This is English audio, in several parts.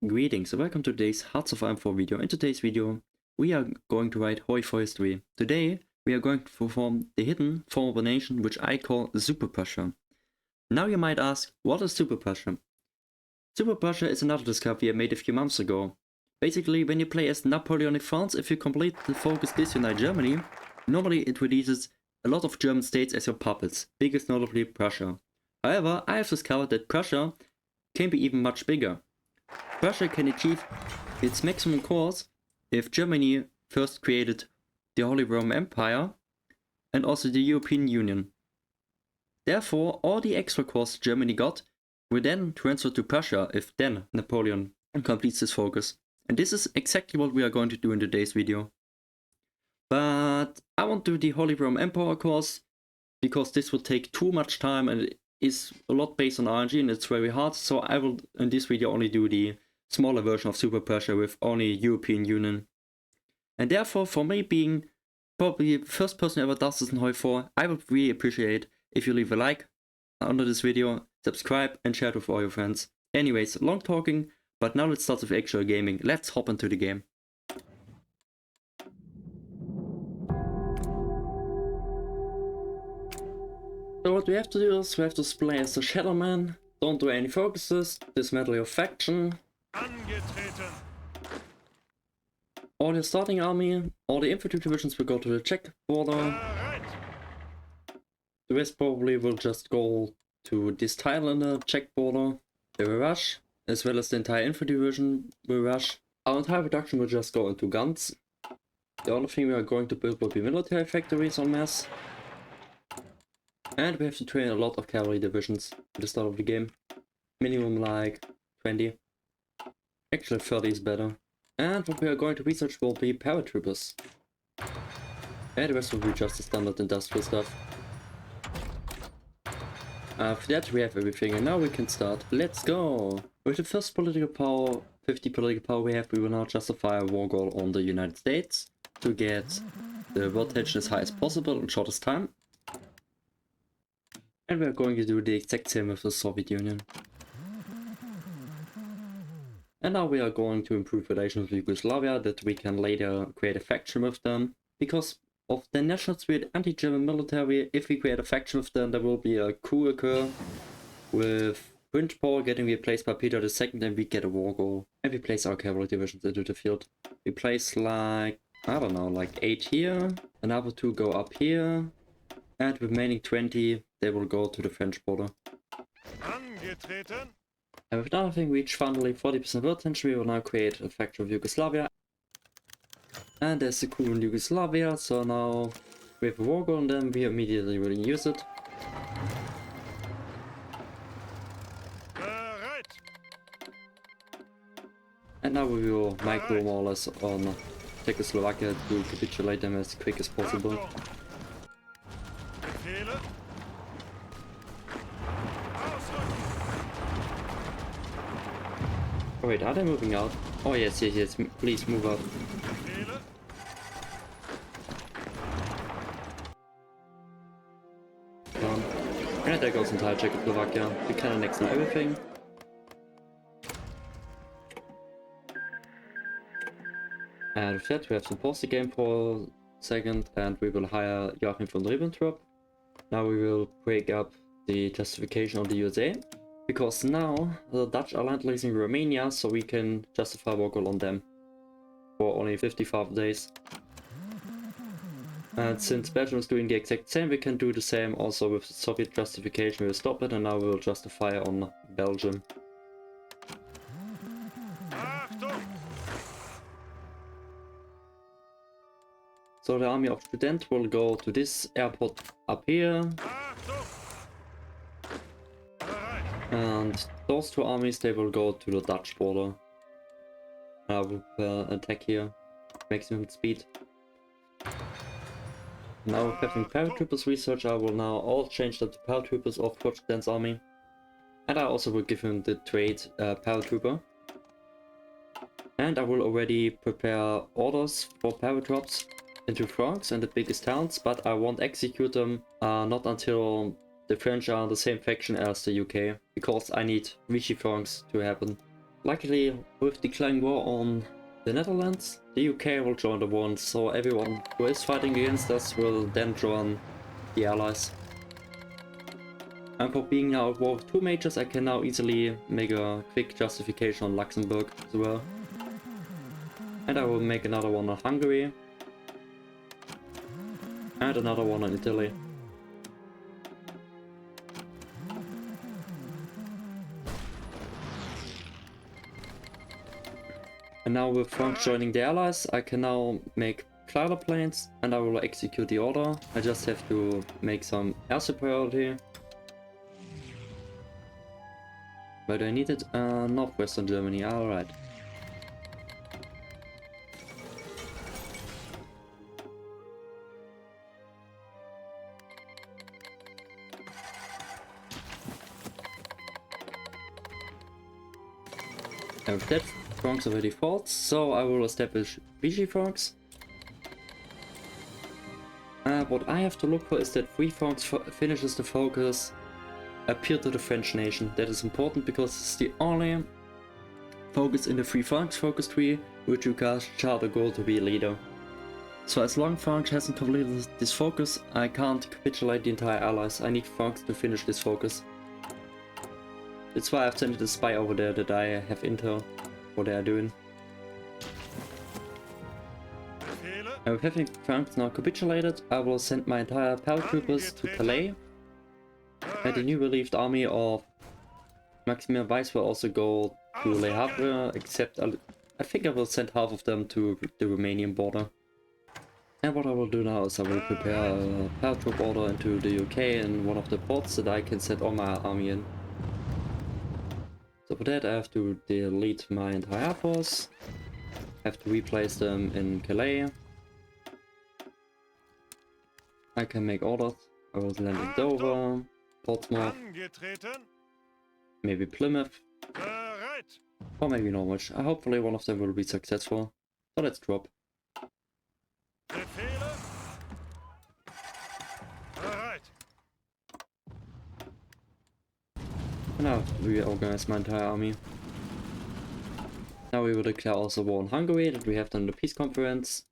Greetings and welcome to today's Hearts of Iron 4 video. In today's video, we are going to write Hoi4 history. Today, we are going to perform the hidden formable nation, which I call Super-Prussia. Now you might ask, what is Super-Prussia? Super-Prussia is another discovery I made a few months ago. Basically, when you play as Napoleonic France, if you complete the focus disunite Germany, normally it releases a lot of German states as your puppets, biggest notably Prussia. However, I have discovered that Prussia can be even much bigger. Prussia can achieve its maximum course if Germany first created the Holy Roman Empire and also the European Union. Therefore, all the extra cores Germany got will then transfer to Prussia if then Napoleon completes his focus. And this is exactly what we are going to do in today's video. But I won't do the Holy Roman Empire course because this will take too much time and it is a lot based on RNG and it's very hard. So I will in this video only do the smaller version of Super-Prussia with only European Union. And therefore, for me being probably the first person who ever does this in Hoi4, I would really appreciate if you leave a like under this video, subscribe and share it with all your friends. Anyways, long talking, but now let's start with actual gaming. Let's hop into the game. So what we have to do is we have to play as the Shadowman, don't do any focuses, dismantle your faction. All the starting army, all the infantry divisions will go to the Czech border. The rest probably will just go to this tile in the Czech border. They will rush, as well as the entire infantry division will rush. Our entire production will just go into guns. The only thing we are going to build will be military factories en masse. And we have to train a lot of cavalry divisions at the start of the game. Minimum like 20. Actually 30 is better. And what we are going to research will be paratroopers. And the rest will be just the standard industrial stuff. After that we have everything and now we can start. Let's go! With the first political power, 50 political power we have, we will now justify a war goal on the United States to get the world tension as high as possible in shortest time. And we are going to do the exact same with the Soviet Union. And now we are going to improve relations with Yugoslavia, that we can later create a faction with them. Because of the national spirit anti-German military, if we create a faction with them, there will be a coup occur with Prince Paul getting replaced by Peter II and we get a war goal. And we place our cavalry divisions into the field. We place like, I don't know, like 8 here, another 2 go up here. And the remaining 20, they will go to the French border. And with another thing reached finally 40% world tension, we will now create a faction of Yugoslavia. And there's a coup in Yugoslavia, so now we have a war goal on them, we immediately will use it. And now we will micro more or less on Czechoslovakia to capitulate them as quick as possible. Oh wait, are they moving out? Oh yes, yes, yes, please move out. And there goes entire Czechoslovakia. We can annex now everything. And with that we have to pause the game for a second and we will hire Joachim von Ribbentrop. Now we will break up the justification of the USA. Because now the Dutch are land-leasing Romania, so we can justify war goal on them for only 55 days. And since Belgium is doing the exact same, we can do the same also with Soviet justification. We'll stop it and now we'll justify on Belgium. So the army of Student will go to this airport up here. And those 2 armies, they will go to the Dutch border. I will attack here, maximum speed. Now with having paratroopers research, I will now all change that to paratroopers of Portugal's army. And I also will give him the trait paratrooper. And I will already prepare orders for paratroops into France and the biggest towns, but I won't execute them not until the French are the same faction as the UK, because I need Vichy France to happen. Luckily, with declaring war on the Netherlands, the UK will join the war, so everyone who is fighting against us will then join the Allies. And for being now at war with two majors, I can now easily make a quick justification on Luxembourg as well. And I will make another one on Hungary. And another one on Italy. And now with France joining the Allies, I can now make glider planes and I will execute the order. I just have to make some air superiority. Where do I need it? Northwestern Germany, alright. And with that, France already fought, so I will establish Vichy France. What I have to look for is that Free France finishes the focus appeal to the French nation. That is important because it's the only focus in the Free France focus tree which you can chart a goal to be a leader. So as long as France hasn't completed this focus, I can't capitulate the entire allies. I need France to finish this focus. That's why I've sent a spy over there that I have intel what they are doing. And with having France now capitulated, I will send my entire paratroopers to Calais. And the new relieved army of Maximilian Weiss will also go to Le Havre, except I think I will send half of them to the Romanian border. And what I will do now is I will prepare a paratroop order into the UK in one of the ports that I can set all my army in. So for that I have to delete my entire air force, have to replace them in Calais. I can make orders. I will land in Dover, Portsmouth, maybe Plymouth, or maybe Norwich. Hopefully one of them will be successful. So let's drop. And now reorganize my entire army. Now we will declare also war on Hungary that we have done the peace conference.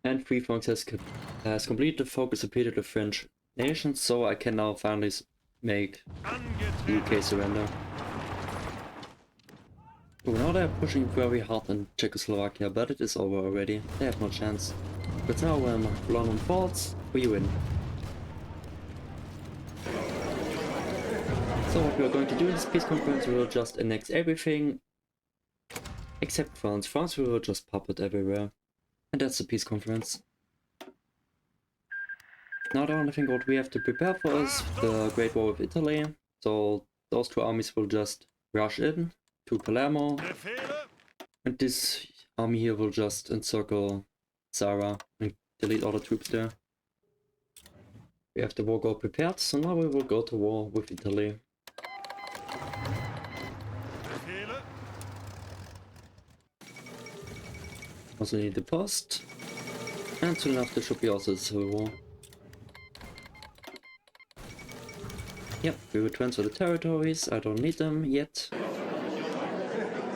And Free France has completed the focus appeal to the French nation, so I can now finally make the UK surrender. So now they're pushing very hard in Czechoslovakia, but it is over already. They have no chance. But now when London falls, we win. So what we are going to do in this peace conference, we will just annex everything except France. France we will just puppet everywhere. And that's the peace conference. Now the only thing what we have to prepare for is the Great War with Italy. So those two armies will just rush in to Palermo. And this army here will just encircle Zara and delete all the troops there. We have the war goal prepared, so now we will go to war with Italy. Also need the post, and soon enough there should be also the civil war. Yep, we will transfer the territories, I don't need them yet.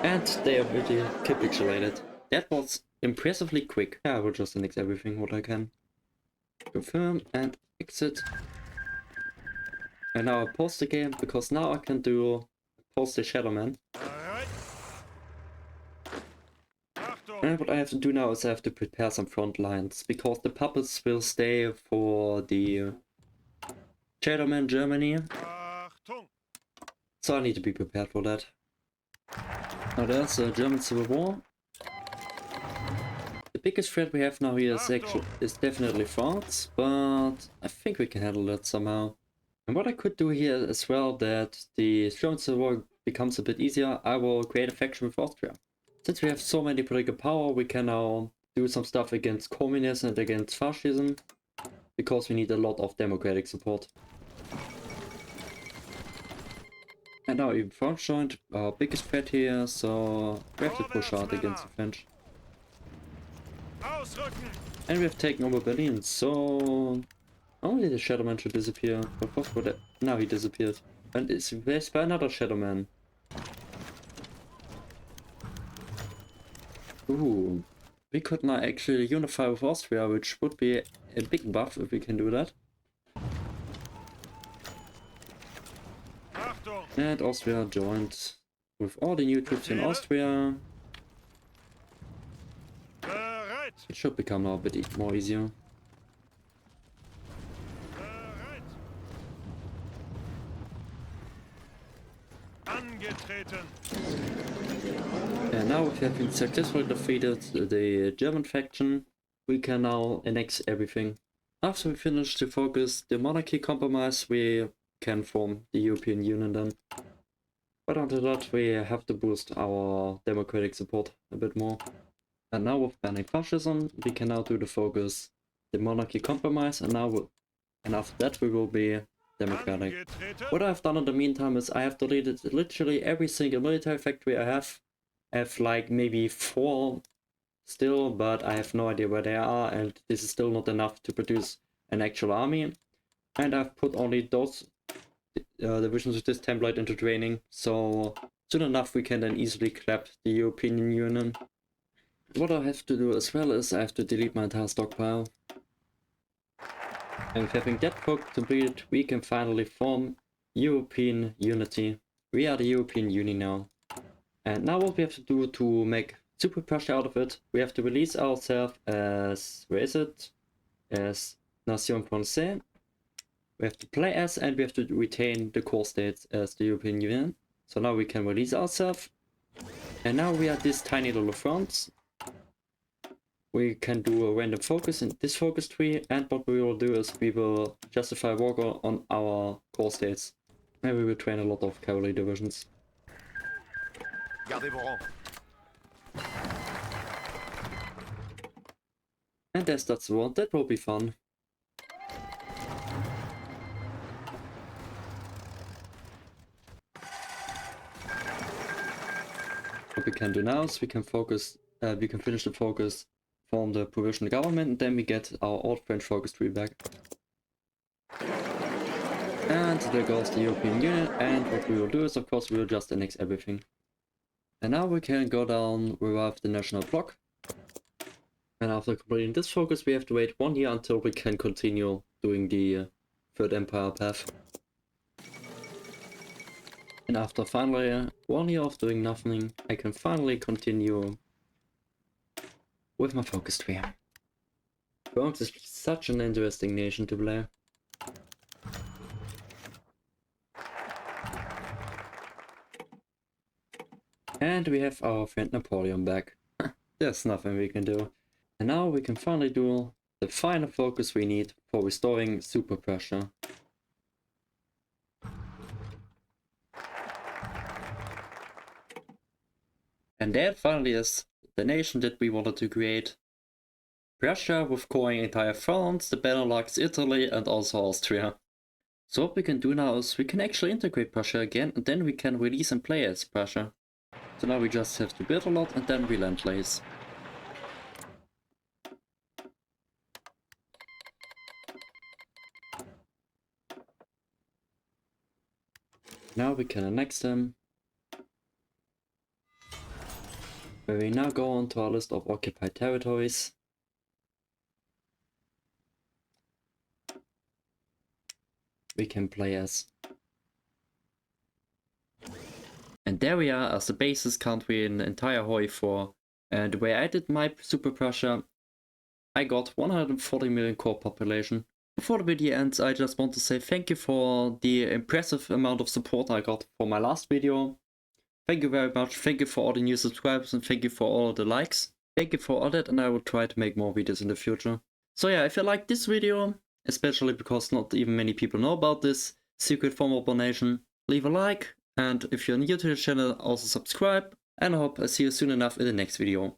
And they are already capitulated. That was impressively quick. Yeah, I will just annex everything what I can. Confirm and exit. And now I pause the game, because now I can do pause the Shadowman. And what I have to do now is I have to prepare some front lines, because the puppets will stay for the Shadowman Germany. So I need to be prepared for that. Now there's a German Civil War. The biggest threat we have now here is definitely France, but I think we can handle that somehow. And what I could do here as well, that the German Civil War becomes a bit easier, I will create a faction with Austria. Since we have so many political power, we can now do some stuff against communism and against fascism, because we need a lot of democratic support. And now even France joined, our biggest threat here, so we have to push hard against the French. And we have taken over Berlin, so Only the Shadowman should disappear. But what would now he disappeared. And it's replaced by another Shadowman. Ooh. We could now actually unify with Austria, which would be a big buff if we can do that. And Austria joined with all the new troops in Austria. It should become now a bit more easier. And now if we have been successfully defeated the German faction, we can now annex everything. After we finish the focus, the monarchy compromise, we can form the European Union then. But until that we have to boost our democratic support a bit more. And now with banning fascism, we can now do the focus, the monarchy compromise, and after that we will be democratic. What I've done in the meantime is I have deleted literally every single military factory I have. I have like maybe 4 still, but I have no idea where they are, and this is still not enough to produce an actual army. And I've put only those divisions with this template into training, so soon enough we can then easily clap the European Union. What I have to do as well is I have to delete my entire stockpile. And having that work completed, we can finally form European unity. We are the European Union now. And now what we have to do to make Super-Prussia out of it, we have to release ourselves as, where is it? As Nation Française. We have to play as, and we have to retain the core states as the European Union. So now we can release ourselves. And now we are this tiny little France. We can do a random focus in this focus tree, and what we will do is we will justify war on our core states. And we will train a lot of cavalry divisions. And that's the one, that will be fun. What we can do now is we can focus, we can finish the focus, form the provisional government, and then we get our old French focus tree back. And there goes the European Union, and what we will do is of course we will just annex everything. And now we can go down, revive the national bloc. And after completing this focus we have to wait 1 year until we can continue doing the Third Empire path. And after finally 1 year of doing nothing, I can finally continue with my focus tree. France is such an interesting nation to play. And we have our friend Napoleon back. There's nothing we can do. And now we can finally do the final focus we need for restoring Super-Prussia. And that finally is the nation that we wanted to create. Prussia with coring entire France, the Benelux, Italy and also Austria. So what we can do now is we can actually integrate Prussia again, and then we can release and play as Prussia. So now we just have to build a lot and then relentless. Now we can annex them. Where we now go on to our list of occupied territories. We can play as. And there we are as the basis country in the entire Hoi4. And where I did my Super-Prussia, I got 140 million core population. Before the video ends, I just want to say thank you for the impressive amount of support I got for my last video. Thank you very much, thank you for all the new subscribers and thank you for all the likes. Thank you for all that, and I will try to make more videos in the future. So yeah, if you like this video, especially because not even many people know about this secret formable nation, leave a like, and if you're new to the channel, also subscribe, and I hope I see you soon enough in the next video.